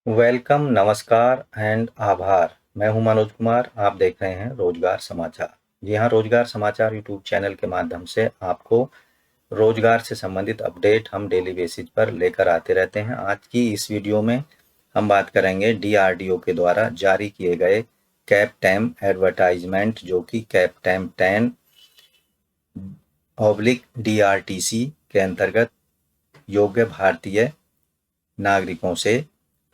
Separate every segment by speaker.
Speaker 1: Welcome, नमस्कार and आभार। मैं हूं मनोज कुमार। आप देख रहे हैं रोजगार समाचार। जी हाँ, रोजगार समाचार यूट्यूब चैनल के माध्यम से आपको रोजगार से संबंधित अपडेट हम डेली बेसिस पर लेकर आते रहते हैं। आज की इस वीडियो में हम बात करेंगे डीआरडीओ के द्वारा जारी किए गए कैप्टेम एडवर्टाइजमेंट, जो कि कैप्टेम 10/DRTC के अंतर्गत योग्य भारतीय नागरिकों से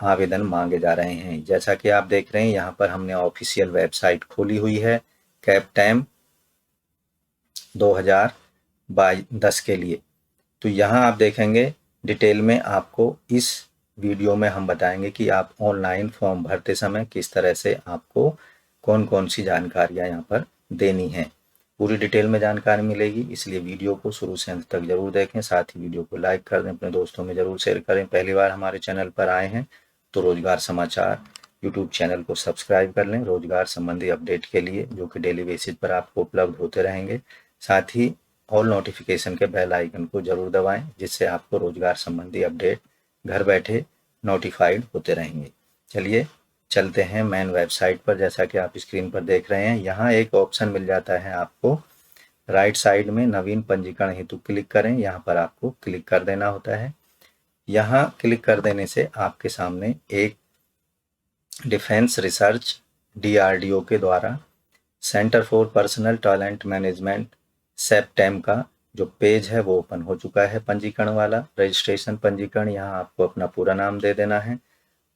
Speaker 1: आवेदन मांगे जा रहे हैं। जैसा कि आप देख रहे हैं, यहाँ पर हमने ऑफिशियल वेबसाइट खोली हुई है कैप्टेम 2010 के लिए। तो यहाँ आप देखेंगे डिटेल में आपको इस वीडियो में हम बताएंगे कि आप ऑनलाइन फॉर्म भरते समय किस तरह से आपको कौन कौन सी जानकारियाँ यहाँ पर देनी है। पूरी डिटेल में जानकारी मिलेगी, इसलिए वीडियो को शुरू से अंत तक जरूर देखें। साथ ही वीडियो को लाइक कर दें, अपने दोस्तों में जरूर शेयर करें। पहली बार हमारे चैनल पर आए हैं तो रोजगार समाचार यूट्यूब चैनल को सब्सक्राइब कर लें रोजगार संबंधी अपडेट के लिए, जो कि डेली बेसिस पर आपको उपलब्ध होते रहेंगे। साथ ही ऑल नोटिफिकेशन के बेल आइकन को जरूर दबाएं, जिससे आपको रोजगार संबंधी अपडेट घर बैठे नोटिफाइड होते रहेंगे। चलिए चलते हैं मेन वेबसाइट पर। जैसा कि आप स्क्रीन पर देख रहे हैं, यहाँ एक ऑप्शन मिल जाता है आपको राइट साइड में, नवीन पंजीकरण हेतु क्लिक करें। यहाँ पर आपको क्लिक कर देना होता है। यहाँ क्लिक कर देने से आपके सामने एक डिफेंस रिसर्च डीआरडीओ के द्वारा centre for personnel talent management CEPTAM का जो पेज है वो ओपन हो चुका है, पंजीकरण वाला रजिस्ट्रेशन पंजीकरण। यहाँ आपको अपना पूरा नाम दे देना है,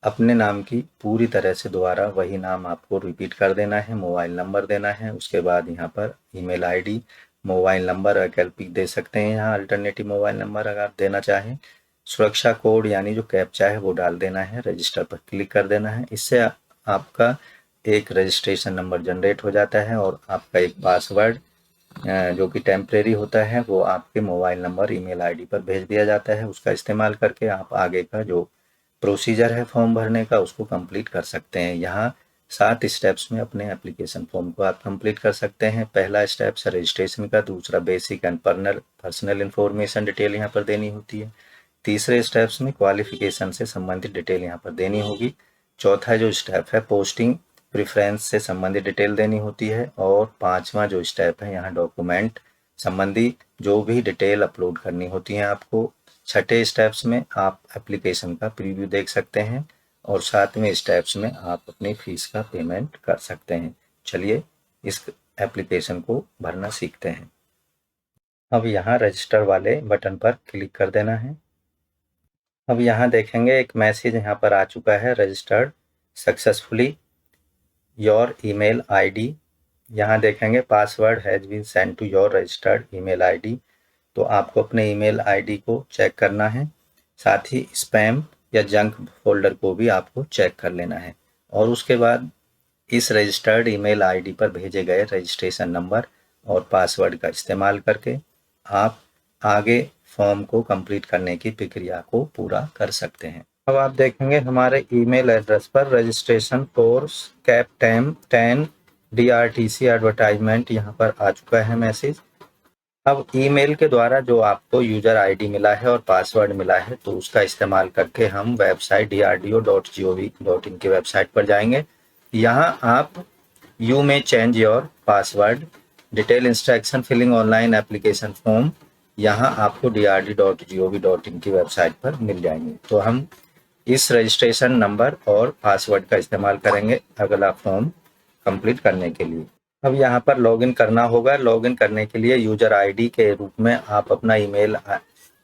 Speaker 1: अपने नाम की पूरी तरह से दोबारा वही नाम आपको रिपीट कर देना है, मोबाइल नंबर देना है। उसके बाद यहाँ पर ईमेल आईडी, मोबाइल नंबर वैकल्पिक दे सकते हैं, यहाँ अल्टरनेटिव मोबाइल नंबर अगर आप देना चाहें। सुरक्षा कोड यानी जो कैप्चा है वो डाल देना है, रजिस्टर पर क्लिक कर देना है। इससे आपका एक रजिस्ट्रेशन नंबर जनरेट हो जाता है और आपका एक पासवर्ड जो कि टेम्परेरी होता है वो आपके मोबाइल नंबर ईमेल आईडी पर भेज दिया जाता है। उसका इस्तेमाल करके आप आगे का जो प्रोसीजर है फॉर्म भरने का उसको कंप्लीट कर सकते हैं। यहाँ 7 स्टेप्स में अपने एप्लीकेशन फॉर्म को आप कंप्लीट कर सकते हैं। पहला स्टेप है रजिस्ट्रेशन का, दूसरा basic and personal information detail यहाँ पर देनी होती है। तीसरे स्टेप्स में क्वालिफिकेशन से संबंधित डिटेल यहाँ पर देनी होगी। चौथा जो स्टेप है पोस्टिंग प्रेफरेंस से संबंधित डिटेल देनी होती है। और पांचवा जो स्टेप है यहाँ डॉक्यूमेंट संबंधी जो भी डिटेल अपलोड करनी होती है आपको। छठे स्टेप्स में आप एप्लीकेशन का प्रीव्यू देख सकते हैं और सातवें स्टेप्स में आप अपनी फीस का पेमेंट कर सकते हैं। चलिए इस एप्लीकेशन को भरना सीखते हैं। अब यहाँ रजिस्टर वाले बटन पर क्लिक कर देना है। अब यहाँ देखेंगे एक मैसेज यहाँ पर आ चुका है, registered successfully your email ID. यहाँ देखेंगे password has been send to your registered email ID. तो आपको अपने ईमेल आईडी को चेक करना है, साथ ही स्पैम या जंक फोल्डर को भी आपको चेक कर लेना है। और उसके बाद इस रजिस्टर्ड ईमेल आईडी पर भेजे गए रजिस्ट्रेशन नंबर और पासवर्ड का इस्तेमाल करके आप आगे फॉर्म को कंप्लीट करने की प्रक्रिया को पूरा कर सकते हैं। अब आप देखेंगे हमारे ईमेल एड्रेस पर रजिस्ट्रेशन कोर्स कैप्टेम 10 DRTC एडवर्टाइजमेंट यहाँ पर आ चुका है मैसेज। अब ईमेल के द्वारा जो आपको यूजर आईडी मिला है और पासवर्ड मिला है तो उसका इस्तेमाल करके हम वेबसाइट drdo.gov.in की वेबसाइट पर जाएंगे। यहाँ आप you may change your password detail instruction filling online application form यहाँ आपको drd.gov.in की वेबसाइट पर मिल जाएंगे। तो हम इस रजिस्ट्रेशन नंबर और पासवर्ड का इस्तेमाल करेंगे अगला फॉर्म कंप्लीट करने के लिए। अब यहाँ पर लॉगिन करना होगा। लॉगिन करने के लिए यूजर आईडी के रूप में आप अपना ईमेल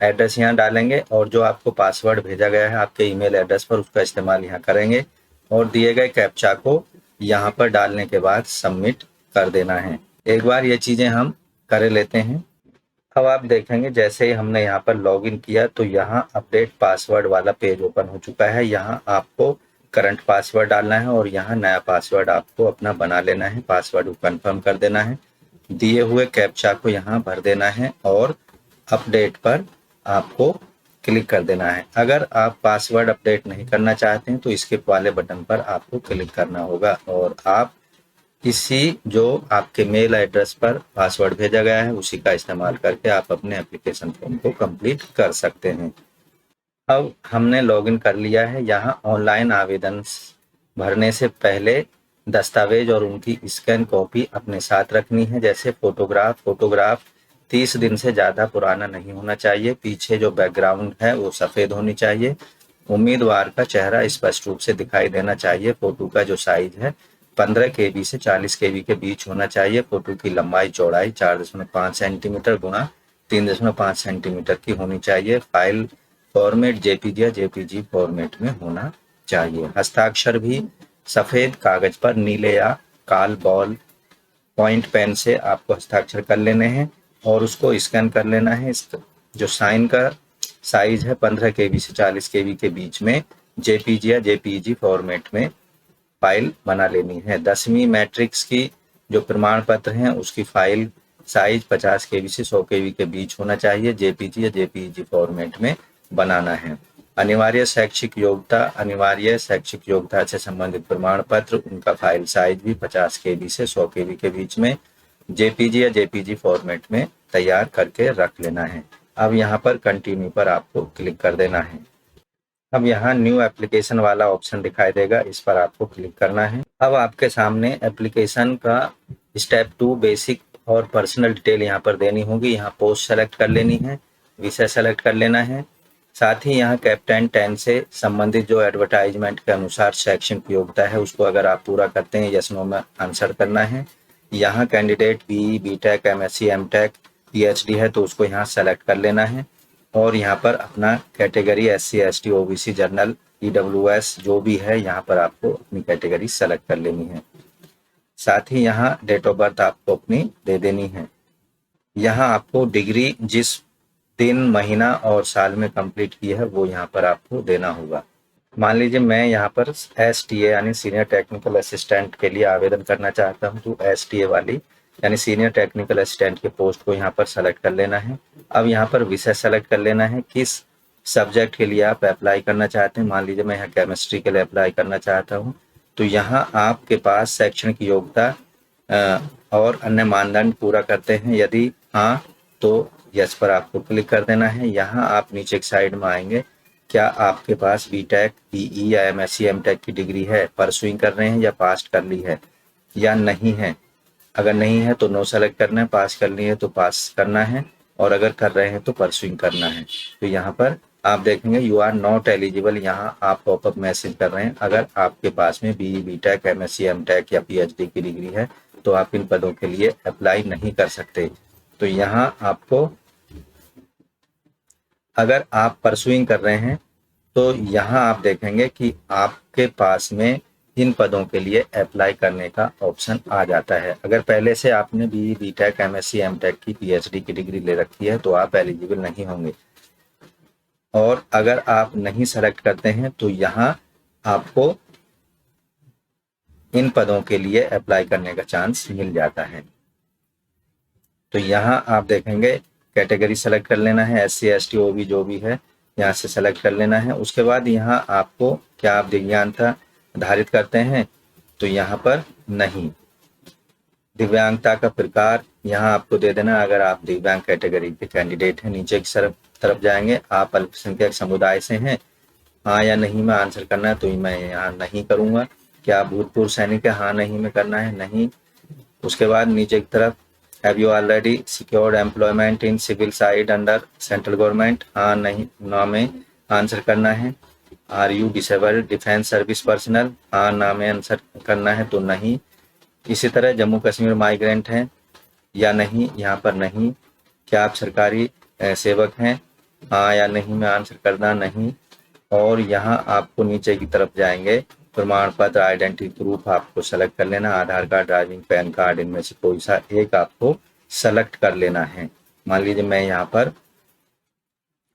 Speaker 1: एड्रेस यहाँ डालेंगे और जो आपको पासवर्ड भेजा गया है आपके ईमेल एड्रेस पर उसका इस्तेमाल यहाँ करेंगे और दिए गए कैप्चा को यहाँ पर डालने के बाद सबमिट कर देना है। एक बार ये चीज़ें हम कर लेते हैं। अब आप देखेंगे जैसे ही हमने यहाँ पर लॉगिन किया तो यहाँ अपडेट पासवर्ड वाला पेज ओपन हो चुका है। यहाँ आपको करंट पासवर्ड डालना है और यहाँ नया पासवर्ड आपको अपना बना लेना है, पासवर्ड को कंफर्म कर देना है, दिए हुए कैप्चा को यहाँ भर देना है और अपडेट पर आपको क्लिक कर देना है। अगर आप पासवर्ड अपडेट नहीं करना चाहते हैं तो स्किप वाले बटन पर आपको क्लिक करना होगा और आप इसी जो आपके मेल एड्रेस पर पासवर्ड भेजा गया है उसी का इस्तेमाल करके आप अपने एप्लीकेशन फॉर्म को कंप्लीट कर सकते हैं। अब हमने लॉगिन कर लिया है। यहाँ ऑनलाइन आवेदन भरने से पहले दस्तावेज और उनकी स्कैन कॉपी अपने साथ रखनी है। जैसे फोटोग्राफ 30 दिन से ज़्यादा पुराना नहीं होना चाहिए। पीछे जो बैकग्राउंड है वो सफ़ेद होनी चाहिए। उम्मीदवार का चेहरा स्पष्ट रूप से दिखाई देना चाहिए। फोटो का जो साइज है 15 KB से 40 KB के बीच होना चाहिए। फोटो की लंबाई चौड़ाई 4.5 सेंटीमीटर गुणा 3.5 सेंटीमीटर की होनी चाहिए। फाइल फॉर्मेट जेपीजी या जेपीजी फॉर्मेट में होना चाहिए। हस्ताक्षर भी सफेद कागज पर नीले या काल बॉल पॉइंट पेन से आपको हस्ताक्षर कर लेने हैं और उसको स्कैन कर लेना है। जो साइन का साइज है 15 KB से 40 KB के बीच में जेपीजी या जेपीजी फॉर्मेट में फाइल बना लेनी है। 10वीं मैट्रिक्स की जो प्रमाण पत्र हैं उसकी फाइल साइज 50 KB से 100 KB के बीच होना चाहिए। जेपीजी या जेपीजी फॉर्मेट में बनाना है। अनिवार्य शैक्षिक योग्यता से संबंधित प्रमाण पत्र, उनका फाइल साइज भी 50 KB से 100 KB के बीच में जेपीजी या जेपीजी फॉर्मेट में तैयार करके रख लेना है। अब यहाँ पर कंटिन्यू पर आपको क्लिक कर देना है। अब यहाँ न्यू एप्लीकेशन वाला ऑप्शन दिखाई देगा, इस पर आपको क्लिक करना है। अब आपके सामने एप्लीकेशन का स्टेप 2 बेसिक और पर्सनल डिटेल यहाँ पर देनी होगी। यहाँ पोस्ट सेलेक्ट कर लेनी है, विषय सेलेक्ट कर लेना है। साथ ही यहाँ कैप्टन 10 से संबंधित जो एडवर्टाइजमेंट के अनुसार शैक्षणिक योग्यता है उसको अगर आप पूरा करते हैं यस नो में आंसर करना है। यहाँ candidate BE, BTech, MSc, MTech, PhD है तो उसको यहाँ सेलेक्ट कर लेना है और यहाँ पर अपना category SC, ST, OBC, general, EWS जो भी है यहाँ पर आपको अपनी कैटेगरी सेलेक्ट कर लेनी है। साथ ही यहाँ डेट ऑफ बर्थ आपको अपनी दे देनी है। यहाँ आपको डिग्री जिस दिन, महीना और साल में कंप्लीट की है वो यहाँ पर आपको देना होगा। मान लीजिए मैं यहाँ पर STA यानी सीनियर टेक्निकल असिस्टेंट के लिए आवेदन करना चाहता हूँ तो STA वाली यानी सीनियर टेक्निकल असिस्टेंट के पोस्ट को यहाँ पर सेलेक्ट कर लेना है। अब यहाँ पर विषय सेलेक्ट कर लेना है, किस सब्जेक्ट के लिए आप अप्लाई करना चाहते हैं। मान लीजिए मैं यहाँ केमिस्ट्री के लिए अप्लाई करना चाहता हूँ तो यहाँ आपके पास शैक्षणिक योग्यता और अन्य मानदंड पूरा करते हैं। यदि हाँ तो यस पर आपको क्लिक कर देना है। यहाँ आप नीचे की साइड में आएंगे, क्या आपके पास BTech, BE या MSc, MTech की डिग्री है, परसुइंग कर रहे हैं या पास कर ली है या नहीं है। अगर नहीं है तो नो सेलेक्ट करना है, पास करनी है तो पास करना है और अगर कर रहे हैं तो परसुइंग करना है। तो यहाँ पर आप देखेंगे यू आर नॉट एलिजिबल, यहाँ आप पॉपअप मैसेज कर रहे हैं। अगर आपके पास में BE, BTech, MSc, MTech या PhD की डिग्री है तो आप इन पदों के लिए अप्लाई नहीं कर सकते। तो यहाँ आपको अगर आप परसुइंग कर रहे हैं तो यहाँ आप देखेंगे कि आपके पास में इन पदों के लिए अप्लाई करने का ऑप्शन आ जाता है। अगर पहले से आपने BE, BTech, MSc, MTech की PhD की डिग्री ले रखी है तो आप एलिजिबल नहीं होंगे। और अगर आप नहीं सेलेक्ट करते हैं तो यहाँ आपको इन पदों के लिए अप्लाई करने का चांस मिल जाता है। तो यहाँ आप देखेंगे कैटेगरी सेलेक्ट कर लेना है, SC, ST, OB जो भी है यहाँ से सेलेक्ट कर लेना है। उसके बाद यहाँ आपको क्या आप दिव्यांगता धारित करते हैं तो यहाँ पर नहीं। दिव्यांगता का प्रकार यहाँ आपको दे देना अगर आप दिव्यांग कैटेगरी के कैंडिडेट हैं। नीचे की तरफ जाएंगे, आप अल्पसंख्यक समुदाय से हैं, हाँ या नहीं में आंसर करना है तो मैं यहाँ नहीं करूँगा। क्या भूतपूर्व सैनिक है, हाँ नहीं में करना है, नहीं। उसके बाद नीचे की तरफ have you already secured employment in civil side under central government, हाँ नहीं ना में आंसर करना है। Are you disabled defence service personnel, हाँ ना में आंसर करना है तो नहीं। इसी तरह जम्मू कश्मीर माइग्रेंट हैं या नहीं, यहाँ पर नहीं। क्या आप सरकारी सेवक हैं, हाँ या नहीं में आंसर करना, नहीं। और यहाँ आपको नीचे की तरफ जाएंगे, प्रमाण पत्र आइडेंटिटी प्रूफ आपको सेलेक्ट कर लेना, आधार कार्ड, ड्राइविंग, पैन कार्ड, इनमें से कोई सा एक आपको सेलेक्ट कर लेना है। मान लीजिए मैं यहाँ पर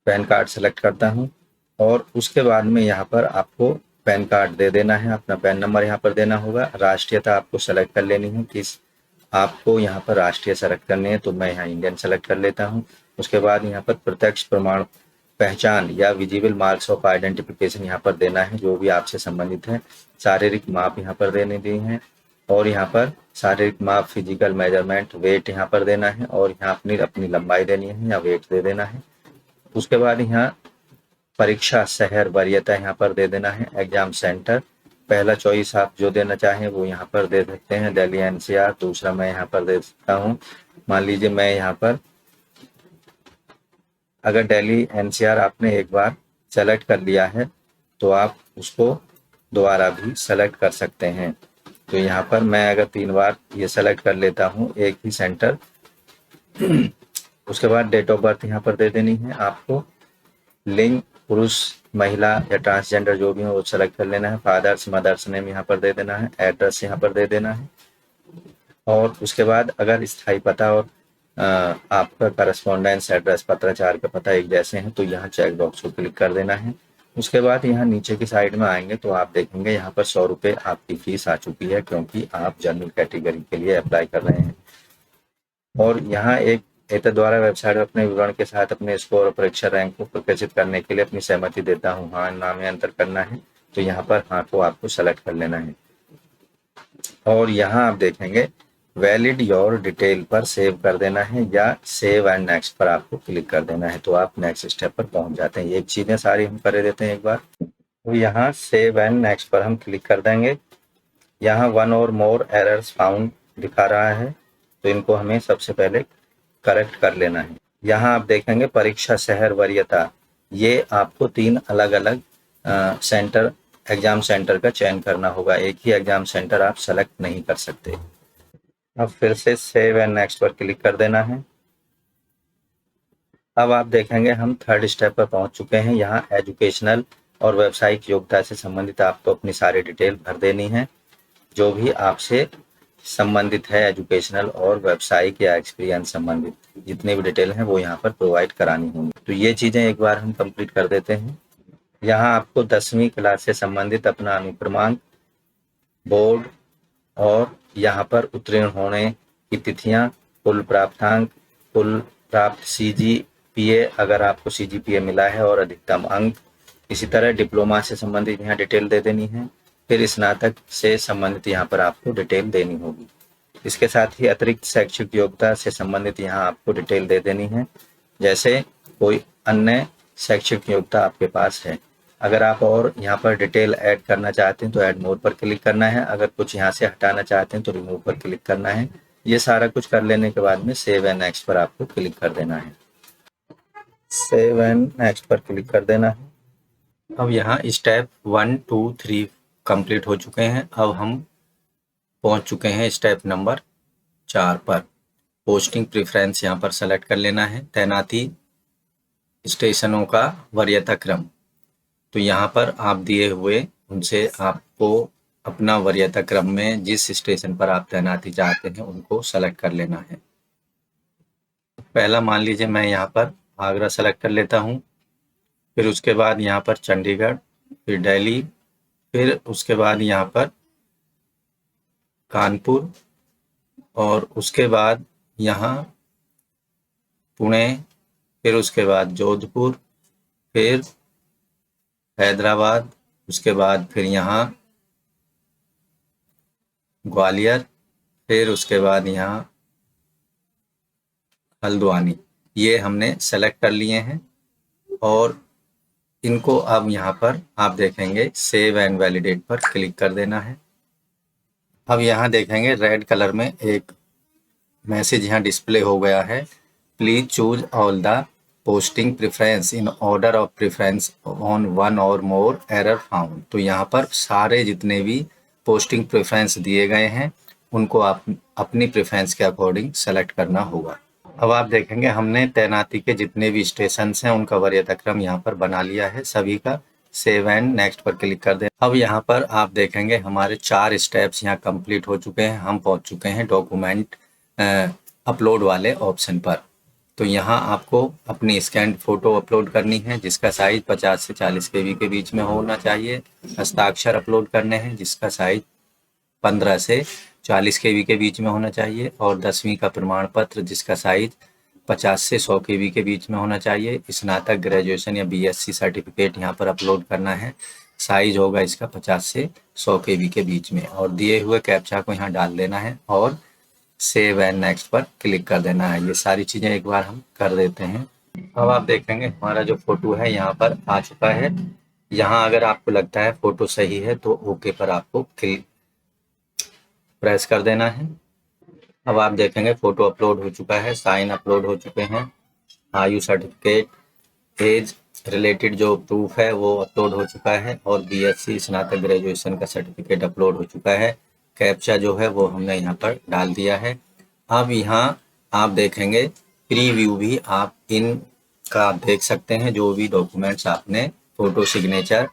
Speaker 1: पैन कार्ड सेलेक्ट करता हूँ और उसके बाद में यहाँ पर आपको पैन कार्ड दे देना है, अपना पैन नंबर यहाँ पर देना होगा। राष्ट्रीयता आपको सेलेक्ट कर लेनी है, किस आपको यहाँ पर राष्ट्रीय सेलेक्ट करनी है तो मैं यहाँ इंडियन सेलेक्ट कर लेता हूँ। उसके बाद यहाँ पर प्रत्यक्ष प्रमाण पहचान या विजिबल मार्क्स ऑफ आइडेंटिफिकेशन यहाँ पर देना है जो भी आपसे संबंधित है। शारीरिक माप यहाँ पर देने दी है और यहाँ पर शारीरिक माप फिजिकल मेजरमेंट वेट यहाँ पर देना है और यहाँ अपनी लंबाई देनी है या वेट दे देना है। उसके बाद यहाँ परीक्षा शहर वरीयता यहाँ पर दे देना है। एग्जाम सेंटर पहला चॉइस आप जो देना चाहें वो यहाँ पर दे सकते हैं, दिल्ली एनसीआर। दूसरा मैं यहाँ पर दे सकता हूँ, मान लीजिए मैं यहाँ पर, अगर दिल्ली एनसीआर आपने एक बार सेलेक्ट कर लिया है तो आप उसको दोबारा भी सेलेक्ट कर सकते हैं। तो यहाँ पर मैं अगर 3 बार ये सेलेक्ट कर लेता हूँ एक ही सेंटर, उसके बाद डेट ऑफ बर्थ यहाँ पर दे देनी है आपको। लिंग पुरुष महिला या ट्रांसजेंडर जो भी हो वो सेलेक्ट कर लेना है। फादर्स मदर्स नेम यहाँ पर दे देना है। एड्रेस यहाँ पर दे देना है। और उसके बाद अगर स्थायी पता और आपका करस्पॉन्डेंस एड्रेस पत्राचार का पता एक जैसे हैं तो यहाँ चेक बॉक्स को क्लिक कर देना है। उसके बाद यहाँ नीचे की साइड में आएंगे तो आप देखेंगे यहाँ पर 100 रुपये आपकी फीस आ चुकी है, क्योंकि आप जनरल कैटेगरी के लिए अप्लाई कर रहे हैं। और यहाँ एक एतद द्वारा वेबसाइट अपने विवरण के साथ अपने स्कोर और परीक्षा रैंक को प्रकाशित करने के लिए अपनी सहमति देता हूँ, हाँ ना में अंतर करना है तो यहाँ पर हाँ को आपको सेलेक्ट कर लेना है। और यहाँ आप देखेंगे वैलिड योर डिटेल पर सेव कर देना है या सेव एंड नेक्स्ट पर आपको क्लिक कर देना है, तो आप नेक्स्ट स्टेप पर पहुंच जाते हैं। ये चीजें सारी हम कर देते हैं एक बार। तो यहाँ सेव एंड नेक्स्ट पर हम क्लिक कर देंगे। यहाँ 1 और मोर एरर्स फाउंड दिखा रहा है तो इनको हमें सबसे पहले करेक्ट कर लेना है। यहाँ आप देखेंगे परीक्षा शहर वरीयता, ये आपको 3 अलग अलग सेंटर एग्जाम सेंटर का चयन करना होगा, एक ही एग्जाम सेंटर आप सेलेक्ट नहीं कर सकते। अब फिर से सेव एंड नेक्स्ट पर क्लिक कर देना है। अब आप देखेंगे हम 3rd स्टेप पर पहुंच चुके हैं। यहाँ एजुकेशनल और व्यावसायिक योग्यता से संबंधित आपको अपनी सारी डिटेल भर देनी है, जो भी आपसे संबंधित है एजुकेशनल और व्यावसायिक या एक्सपीरियंस संबंधित जितने भी डिटेल हैं वो यहाँ पर प्रोवाइड करानी होंगी। तो ये चीज़ें एक बार हम कंप्लीट कर देते हैं। यहाँ आपको 10वीं क्लास से संबंधित अपना अनुक्रमांक, बोर्ड और यहाँ पर उत्तीर्ण होने की तिथियाँ, कुल प्राप्तांक, कुल प्राप्त CGPA अगर आपको CGPA मिला है और अधिकतम अंक, इसी तरह डिप्लोमा से संबंधित यहाँ डिटेल दे देनी है। फिर स्नातक से संबंधित यहाँ पर आपको डिटेल देनी होगी। इसके साथ ही अतिरिक्त शैक्षिक योग्यता से संबंधित यहाँ आपको डिटेल दे देनी है, जैसे कोई अन्य शैक्षिक योग्यता आपके पास है। अगर आप और यहाँ पर डिटेल ऐड करना चाहते हैं तो ऐड मोर पर क्लिक करना है, अगर कुछ यहाँ से हटाना चाहते हैं तो रिमूव पर क्लिक करना है। ये सारा कुछ कर लेने के बाद में सेव एंड नेक्स्ट पर आपको क्लिक कर देना है। सेव एंड नेक्स्ट पर क्लिक कर देना है। अब यहाँ स्टेप 1, 2, 3 कंप्लीट हो चुके हैं। अब हम पहुँच चुके हैं स्टेप नंबर 4 पर। पोस्टिंग प्रेफरेंस यहाँ पर सेलेक्ट कर लेना है। तैनाती स्टेशनों का वरीयता क्रम, तो यहाँ पर आप दिए हुए उनसे आपको अपना वरीयता क्रम में जिस स्टेशन पर आप तैनाती चाहते हैं उनको सेलेक्ट कर लेना है। पहला मान लीजिए मैं यहाँ पर आगरा सेलेक्ट कर लेता हूँ, फिर उसके बाद यहाँ पर चंडीगढ़, फिर दिल्ली, फिर उसके बाद यहाँ पर कानपुर और उसके बाद यहाँ पुणे, फिर उसके बाद जोधपुर, फिर हैदराबाद, उसके बाद फिर यहाँ ग्वालियर, फिर उसके बाद यहाँ हल्द्वानी। ये हमने सेलेक्ट कर लिए हैं और इनको अब यहाँ पर आप देखेंगे सेव एंड वैलिडेट पर क्लिक कर देना है। अब यहाँ देखेंगे रेड कलर में एक मैसेज यहाँ डिस्प्ले हो गया है, please choose all the posting preference in order of preference on 1 और मोर एरर फाउंड। तो यहाँ पर सारे जितने भी पोस्टिंग प्रेफरेंस दिए गए हैं उनको आप अपनी प्रेफरेंस के अकॉर्डिंग सेलेक्ट करना होगा। अब आप देखेंगे हमने तैनाती के जितने भी स्टेशन हैं उनका वरीयता क्रम यहाँ पर बना लिया है सभी का। सेव एंड नेक्स्ट पर क्लिक कर दें। अब यहाँ पर आप देखेंगे हमारे 4 स्टेप्स यहाँ कंप्लीट हो चुके हैं। हम पहुँच चुके हैं डॉक्यूमेंट अपलोड वाले ऑप्शन पर। तो यहाँ आपको अपनी स्कैन फोटो अपलोड करनी है जिसका साइज 50 से 40 KB के बीच में होना चाहिए। हस्ताक्षर अपलोड करने हैं जिसका साइज 15 से 40 KB के बीच में होना चाहिए और 10वीं का प्रमाण पत्र जिसका साइज 50 से 100 KB के बीच में होना चाहिए। स्नातक, ग्रेजुएशन या BSc सर्टिफिकेट यहाँ पर अपलोड करना है। साइज होगा इसका 50 से 100 KB के बीच में और दिए हुए कैप्चा को यहाँ डाल देना है और सेव एंड नेक्स्ट पर क्लिक कर देना है। ये सारी चीज़ें एक बार हम कर देते हैं। अब आप देखेंगे हमारा जो फोटो है यहाँ पर आ चुका है। यहाँ अगर आपको लगता है फोटो सही है तो ओके पर आपको क्लिक प्रेस कर देना है। अब आप देखेंगे फोटो अपलोड हो चुका है, साइन अपलोड हो चुके हैं, आयु सर्टिफिकेट, एज रिलेटेड जो प्रूफ है वो अपलोड हो चुका है, और बीएससी स्नातक ग्रेजुएशन का सर्टिफिकेट अपलोड हो चुका है। कैप्चा जो है वो हमने यहाँ पर डाल दिया है। अब यहाँ आप देखेंगे प्रीव्यू भी आप इन का देख सकते हैं, जो भी डॉक्यूमेंट्स आपने फोटो सिग्नेचर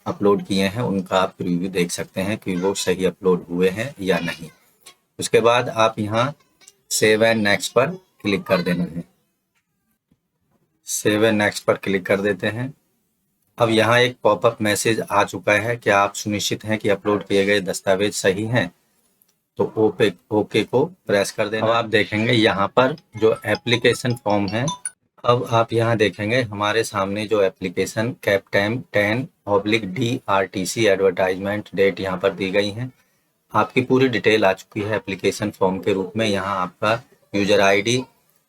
Speaker 1: अपलोड किए हैं उनका आप प्रीव्यू देख सकते हैं कि वो सही अपलोड हुए हैं या नहीं। उसके बाद आप यहाँ सेव एंड नेक्स्ट पर क्लिक कर देना है। सेव एंड नेक्स्ट पर क्लिक कर देते हैं। अब यहाँ एक पॉपअप मैसेज आ चुका है, क्या आप सुनिश्चित हैं कि अपलोड किए गए दस्तावेज सही हैं? तो ओके को प्रेस कर देना। अब आप देखेंगे यहाँ पर जो एप्लीकेशन फॉर्म है, अब आप यहाँ देखेंगे हमारे सामने जो एप्लीकेशन कैप्टेम 10/DRTC एडवर्टाइजमेंट डेट यहाँ पर दी गई है। आपकी पूरी डिटेल आ चुकी है एप्लीकेशन फॉर्म के रूप में। यहाँ आपका यूजर आईडी,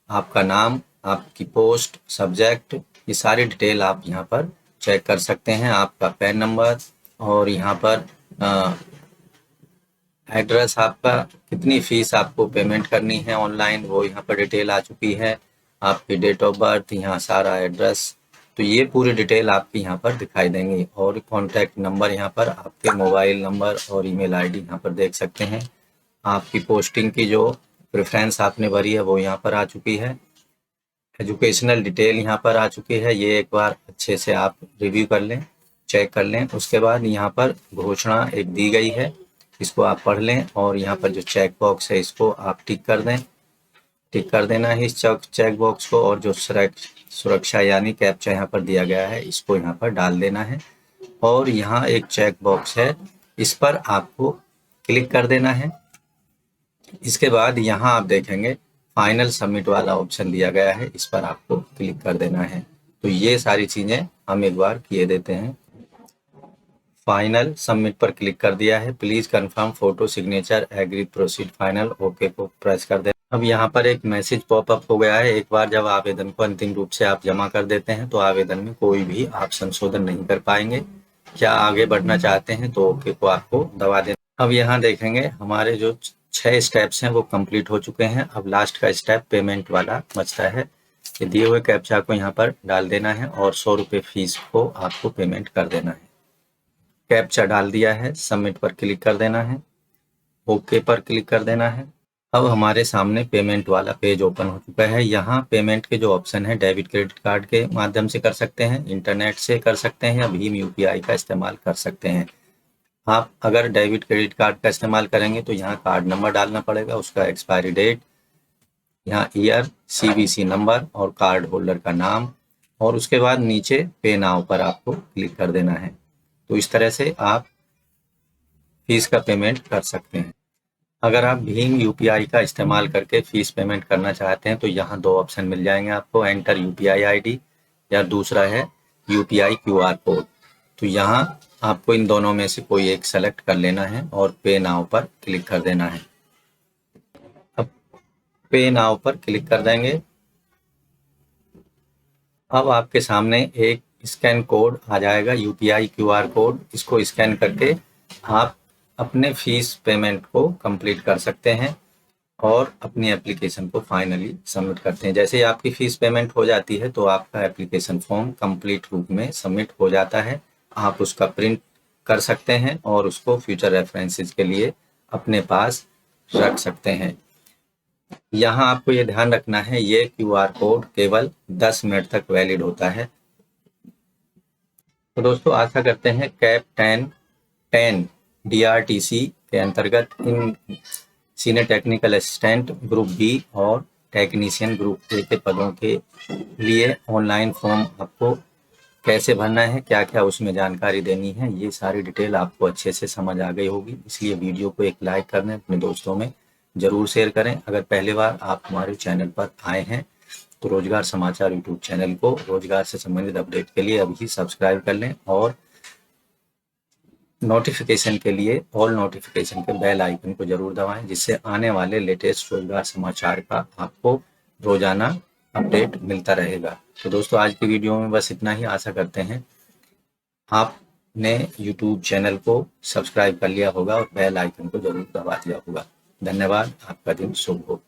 Speaker 1: आपका नाम, आपकी पोस्ट, सब्जेक्ट, ये सारी डिटेल आप यहाँ पर चेक कर सकते हैं। आपका पैन नंबर और यहाँ पर एड्रेस, आपका कितनी फीस आपको पेमेंट करनी है ऑनलाइन वो यहाँ पर डिटेल आ चुकी है। आपकी डेट ऑफ बर्थ, यहाँ सारा एड्रेस, तो ये पूरी डिटेल आपकी यहाँ पर दिखाई देंगी। और कॉन्टैक्ट नंबर यहाँ पर आपके मोबाइल नंबर और ईमेल आईडी यहाँ पर देख सकते हैं। आपकी पोस्टिंग की जो प्रेफरेंस आपने भरी है वो यहाँ पर आ चुकी है। एजुकेशनल डिटेल यहाँ पर आ चुकी है, ये एक बार अच्छे से आप रिव्यू कर लें, चेक कर लें। उसके बाद यहाँ पर घोषणा एक दी गई है, इसको आप पढ़ लें, और यहाँ पर जो चेक बॉक्स है इसको आप टिक कर दें। टिक कर देना है इस चेक बॉक्स को, और जो सुरक्षा यानी कैप्चा यहाँ पर दिया गया है इसको यहाँ पर डाल देना है। और यहाँ एक चेक बॉक्स है, इस पर आपको क्लिक कर देना है। इसके बाद यहाँ आप देखेंगे फाइनल सबमिट वाला ऑप्शन दिया गया है, इस पर आपको क्लिक कर देना है। तो ये सारी चीज़ें हम एक बार किए देते हैं। फाइनल सबमिट पर क्लिक कर दिया है। Please confirm photo signature agree proceed final, okay को प्रेस कर दें। अब यहाँ पर एक मैसेज पॉपअप हो गया है। एक बार जब आवेदन को अंतिम रूप से आप जमा कर देते हैं तो आवेदन में कोई भी आप संशोधन नहीं कर पाएंगे। क्या आगे बढ़ना चाहते हैं तो ओके को आपको दबा देना। अब यहाँ देखेंगे हमारे जो 6 स्टेप्स हैं वो कंप्लीट हो चुके हैं। अब लास्ट का स्टेप पेमेंट वाला बचता है। ये दिए हुए कैप्चा को यहाँ पर डाल देना है और 100 रुपये फीस को आपको पेमेंट कर देना है। कैप्चा डाल दिया है, सबमिट पर क्लिक कर देना है, ओके पर क्लिक कर देना है। अब हमारे सामने पेमेंट वाला पेज ओपन हो चुका है। यहाँ पेमेंट के जो ऑप्शन है डेबिट क्रेडिट कार्ड के माध्यम से कर सकते हैं, इंटरनेट से कर सकते हैं, या भीम यूपीआई का इस्तेमाल कर सकते हैं। आप अगर डेबिट क्रेडिट कार्ड का इस्तेमाल करेंगे तो यहाँ कार्ड नंबर डालना पड़ेगा, उसका एक्सपायरी डेट, यहाँ ईयर, सीवीसी नंबर और कार्ड होल्डर का नाम, और उसके बाद नीचे पे नाउ पर आपको क्लिक कर देना है। तो इस तरह से आप फीस का पेमेंट कर सकते हैं। अगर आप भीम यूपीआई का इस्तेमाल करके फीस पेमेंट करना चाहते हैं तो यहाँ 2 ऑप्शन मिल जाएंगे आपको, एंटर यूपीआई आईडी, या दूसरा है यूपीआई क्यूआर कोड। तो यहाँ आपको इन दोनों में से कोई एक सेलेक्ट कर लेना है और पे नाउ पर क्लिक कर देना है। अब पे नाउ पर क्लिक कर देंगे। अब आपके सामने एक स्कैन कोड आ जाएगा, यूपीआई क्यूआर कोड। इसको स्कैन करके आप अपने फीस पेमेंट को कंप्लीट कर सकते हैं और अपनी एप्लीकेशन को फाइनली सबमिट करते हैं। जैसे ही आपकी फीस पेमेंट हो जाती है तो आपका एप्लीकेशन फॉर्म कंप्लीट रूप में सबमिट हो जाता है। आप उसका प्रिंट कर सकते हैं और उसको फ्यूचर रेफरेंसेस के लिए अपने पास रख सकते हैं। यहाँ आपको ये ध्यान रखना है, ये क्यूआर कोड केवल 10 मिनट तक वैलिड होता है। तो दोस्तों आशा करते हैं कैप 10 DRTC के अंतर्गत इन senior technical assistant group B और टेक्नीशियन ग्रुप ए के पदों के लिए ऑनलाइन फॉर्म आपको कैसे भरना है, क्या क्या उसमें जानकारी देनी है, ये सारी डिटेल आपको अच्छे से समझ आ गई होगी। इसलिए वीडियो को एक लाइक कर दें, अपने दोस्तों में ज़रूर शेयर करें। अगर पहली बार आप हमारे चैनल पर आए हैं तो रोजगार समाचार यूट्यूब चैनल को रोजगार से संबंधित अपडेट के लिए अभी सब्सक्राइब कर लें, और नोटिफिकेशन के लिए ऑल नोटिफिकेशन के बेल आइकन को जरूर दबाएं, जिससे आने वाले लेटेस्ट रोजगार समाचार का आपको रोजाना अपडेट मिलता रहेगा। तो दोस्तों आज की वीडियो में बस इतना ही। आशा करते हैं आपने यूट्यूब चैनल को सब्सक्राइब कर लिया होगा और बेल आइकन को जरूर दबा दिया होगा। धन्यवाद। आपका दिन शुभ हो।